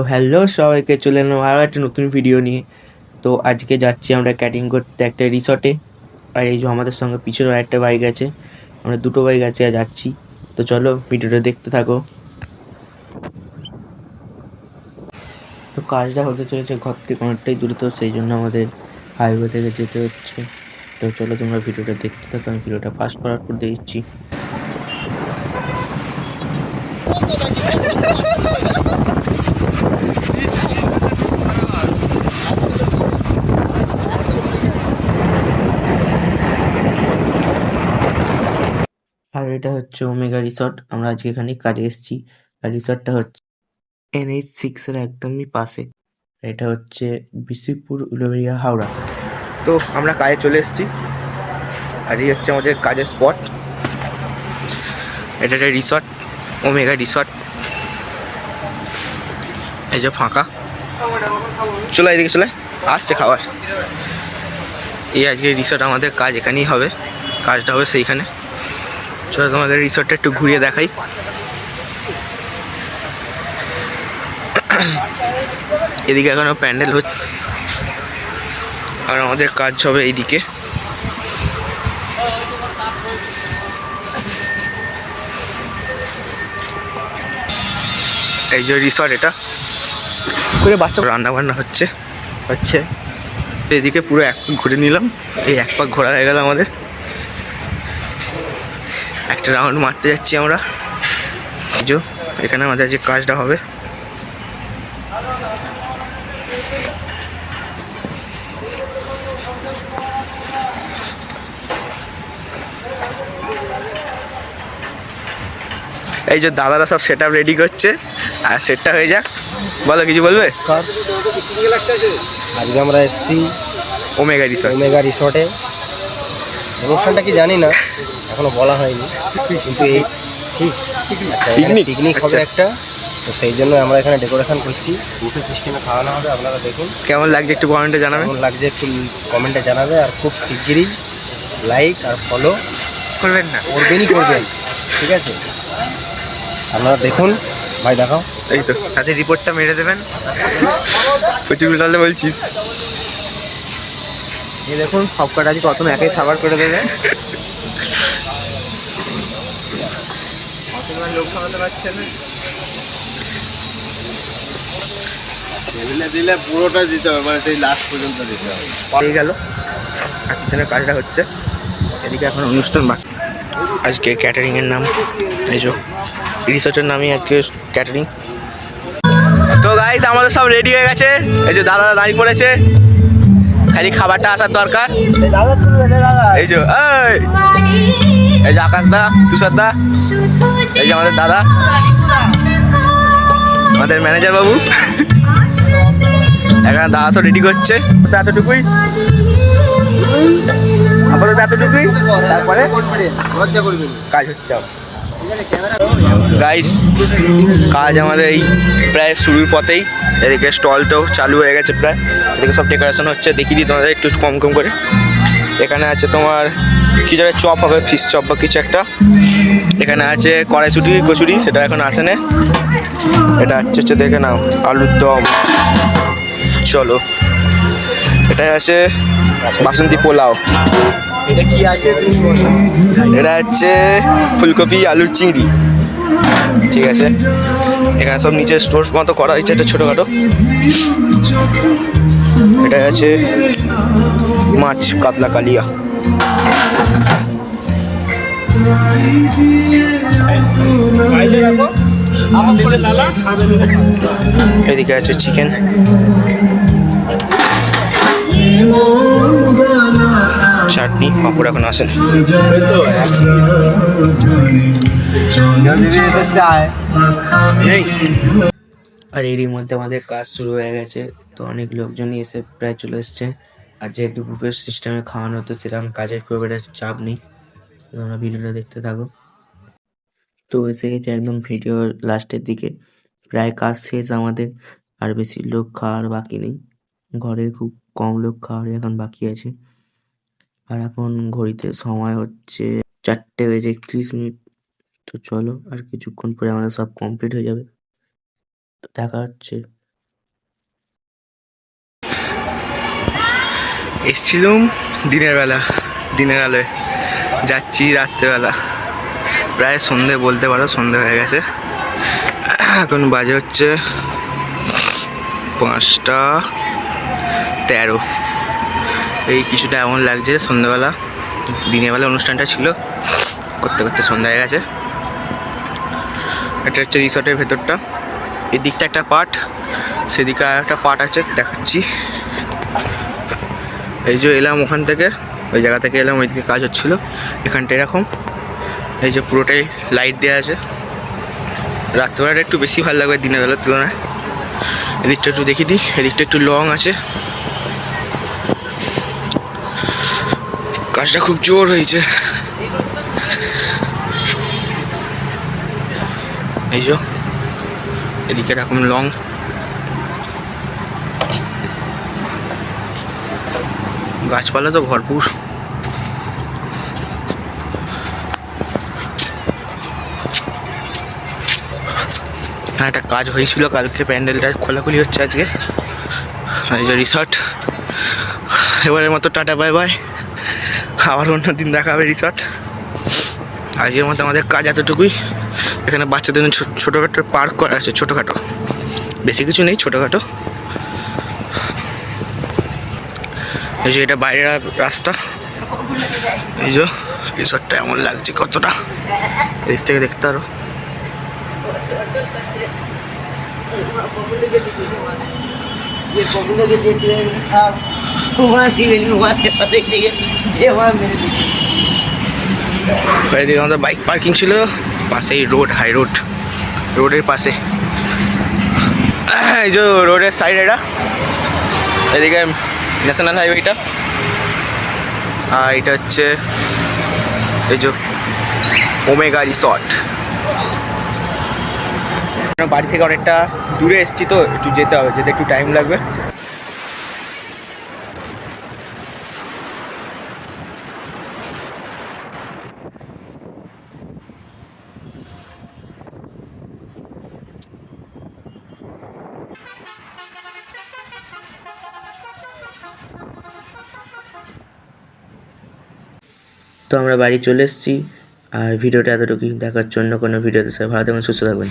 তো হ্যালো সবাইকে, চলে এলাম আরও একটা নতুন ভিডিও নিয়ে। তো আজকে যাচ্ছি আমরা ক্যাটিং করতে একটা রিসর্টে। আর এই যে আমাদের সঙ্গে পিছনে একটা বাইক আছে, আমরা দুটো বাইক আছে আর যাচ্ছি। তো চলো ভিডিওটা দেখতে থাকো। তো কাজটা হতে চলেছে ঘর থেকে অনেকটাই দূরে, তো সেই জন্য আমাদের হাইওয়ে থেকে যেতে হচ্ছে। তো চলো তোমরা ভিডিওটা দেখতে থাকো, আমি ভিডিওটা ফাস্ট ফরওয়ার্ড করে দিচ্ছি। আর এটা হচ্ছে ওমেগা রিসর্ট, আমরা আজকে এখানে কাজে এসেছি। আর রিসর্টটা হচ্ছে NH6 এর একদমই পাশে। এটা হচ্ছে বিসিপুর, উলুবেড়িয়া, হাওড়া। তো আমরা কাজে চলে এসেছি, আর এই হচ্ছে আমাদের কাজের স্পট। এটা একটা রিসর্ট, ওমেগা রিসর্ট। এই যে ফাঁকা, চলে এদিকে চলে আসছে খাবার। এই আজকে রিসর্ট, আমাদের কাজ এখানেই হবে, কাজটা হবে সেইখানে। চলো তোমাদের রিসর্টটা একটু ঘুরিয়ে দেখাই। এদিকে এখনো প্যান্ডেল হচ্ছে, আর আমাদের কাজ হবে এইদিকে। এই যে রিসর্ট, এটা করে বাচ্চা রান্না বান্না হচ্ছে। এদিকে পুরো এক পাক ঘুরে নিলাম, এই এক পাক ঘোরা হয়ে গেল আমাদের। একটা রাউন্ড মারতে যাচ্ছি আমরা। যে এখানে আমাদের যে কাজটা হবে, এই যে দাদারা সব সেট আপ রেডি করছে, আর সেটটা হয়ে যাক। বলো, কিছু বলবে? আজকে আমরা এসেছি ওমেগা রিসর্টে। অনুষ্ঠানটা কি জানি না, এখনো বলা হয়নি, কিন্তু এই পিকনিক হবে একটা। তো সেই জন্য আমরা এখানে ডেকোরেশন করছি, বুফে সিস্টেমে খাওয়ানো হবে। আপনারা দেখুন কেমন লাগছে, একটু কমেন্টে জানাবে। কেমন লাগছে একটু কমেন্টে জানাবে। আর খুব শিগগিরই লাইক আর ফলো করবেন না? করবেন, ঠিক আছে? আপনারা দেখুন, ভাই দেখাও। এই তো সাথে রিপোর্টটা মেরে দেবেন। প্রচুর তাহলে বলছিস, এই দেখুন সব কটা আজকে প্রথম একাই সাবার করে দেবে। লোক সামলাতে পারছে না, দিলে পুরোটা দিতে হবে, মানে সেই লাস্ট পর্যন্ত দিতে হবে। পেয়ে গেল। আর পিছনে কাজটা হচ্ছে, এদিকে এখন অনুষ্ঠান বাকি। আজকে ক্যাটারিংয়ের নাম, এই যে রিসর্টের নামই আজকে ক্যাটারিং। তো গাইস আমাদের সব রেডি হয়ে গেছে, এই যে দাদা দাঁড়িয়ে পড়েছে, খালি খাবারটা আসার দরকার। এই যে এই যে আকাশ দা, তুষার দা, এই যে আমাদের দাদা, আমাদের ম্যানেজার বাবু। এখানে দাদা সব রেডি করছে, এতটুকুই আপাতত, এতটুকুই। তারপরে কাজ হচ্ছে গাইস। কাজ আমাদের এই প্রায় শুরুর পথেই। এদিকে স্টলটাও চালু হয়ে গেছে প্রায়, এদিকে সব ডেকোরেশন হচ্ছে। দেখিয়ে দিই তোমাদের একটু কম কম করে। এখানে আছে তোমার কিছু একটা চপ হবে, ফিশ চপ বা কিছু একটা। এখানে আছে কড়াইশুঁটি কচুরি, সেটা এখন আসে না। এটা হচ্ছে দেখে নাও আলুর দম। চলো, এটা আছে বাসন্তী পোলাও। এটা কি আছে? এটা হচ্ছে ফুলকপি আলুর চিংড়ি, ঠিক আছে। এখানে সব নিচে স্টোর মতো করা হয়েছে, এটা ছোটোখাটো। এটা আছে মাছ, কাতলা কালিয়া। এদিকে আছে চিকেন। চাটনি পাঁপড় এখন আসেন। আর এরই মধ্যে আমাদের কাজ শুরু হয়ে গেছে। তো অনেক লোকজনই এসে প্রায় চলে এসছে। আর যেহেতু বুফে সিস্টেমে খাওয়ানো হতো, সেরকম কাজের খুব একটা চাপ নেই। তোমরা ভিডিওটা দেখতে থাকো। তো এসে গেছে একদম ভিডিওর লাস্টের দিকে, প্রায় কাজ শেষ আমাদের। আর বেশি লোক খাওয়ার বাকি নেই, ঘরে খুব কম লোক খাওয়ার এখন বাকি আছে। আর এখন ঘড়িতে সময় হচ্ছে 4:31। তো চলো, আর কিছুক্ষণ পরে আমাদের সব কমপ্লিট হয়ে যাবে। দেখা হচ্ছে এসছিলুম দিনের বেলা, দিনের আলোয়, যাচ্ছি রাত্রেবেলা, প্রায় সন্ধে বলতে পারো, সন্ধে হয়ে গেছে। এখন বাজে হচ্ছে 5:13। এই কিছুটা এমন লাগছে সন্ধ্যেবেলা, দিনের বেলা অনুষ্ঠানটা ছিল, করতে করতে সন্ধ্যা হয়ে গেছে। এটা হচ্ছে রিসর্টের ভেতরটা, এদিকটা একটা পার্ট, সেদিকে আর একটা পার্ট আছে, দেখাচ্ছি। এই যে এলাম ওখান থেকে, ওই জায়গা থেকে এলাম, ওইদিকে কাজ হচ্ছিলো, এখানটা এরকম। এই যে পুরোটাই লাইট দেওয়া আছে, রাত্রেবেলাটা একটু বেশি ভালো লাগবে দিনের বেলার তুলনায়। এদিকটা একটু দেখিয়ে দিই, এদিকটা একটু লং আছে, কাজটা খুব জোর হয়েছে। এই যে এদিকে এরকম লং, গাছপালা তো ভরপুর। হ্যাঁ, একটা কাজ হয়েছিল কালকে, প্যান্ডেলটা খোলাখুলি হচ্ছে আজকে। এই যে রিসর্ট, এবারের মতো টাটা বাই বাই, আবার অন্য দিন দেখা হবে রিসর্ট। আজকের মতো আমাদের কাজ এতটুকুই। এখানে বাচ্চাদের জন্য ছোটোখাটো পার্ক করা আছে, ছোটোখাটো, বেশি কিছু নেই, ছোটোখাটো। এই যে এটা বাইরের রাস্তা, এই যে রিসর্টটা এমন লাগছে কতটা, এদিক থেকে দেখতে আরো। এদিকে আমাদের বাইক পার্কিং ছিল, পাশেই রোড, হাই রোড, রোডের পাশে। এই যে রোডের সাইড, এটা এদিকে ন্যাশনাল হাইওয়েটা, আর এটা হচ্ছে এই যে ওমেগা রিসর্ট। বাড়ি থেকে অনেকটা দূরে এসেছি, তো একটু যেতে হবে, যেতে একটু টাইম লাগবে। তো আমরা বাড়ি চলে এসেছি, আর ভিডিওটা এতটুকুই। দেখার জন্য কোনো ভিডিওতে সবাই ভালো থাকবেন, সুস্থ থাকবেন।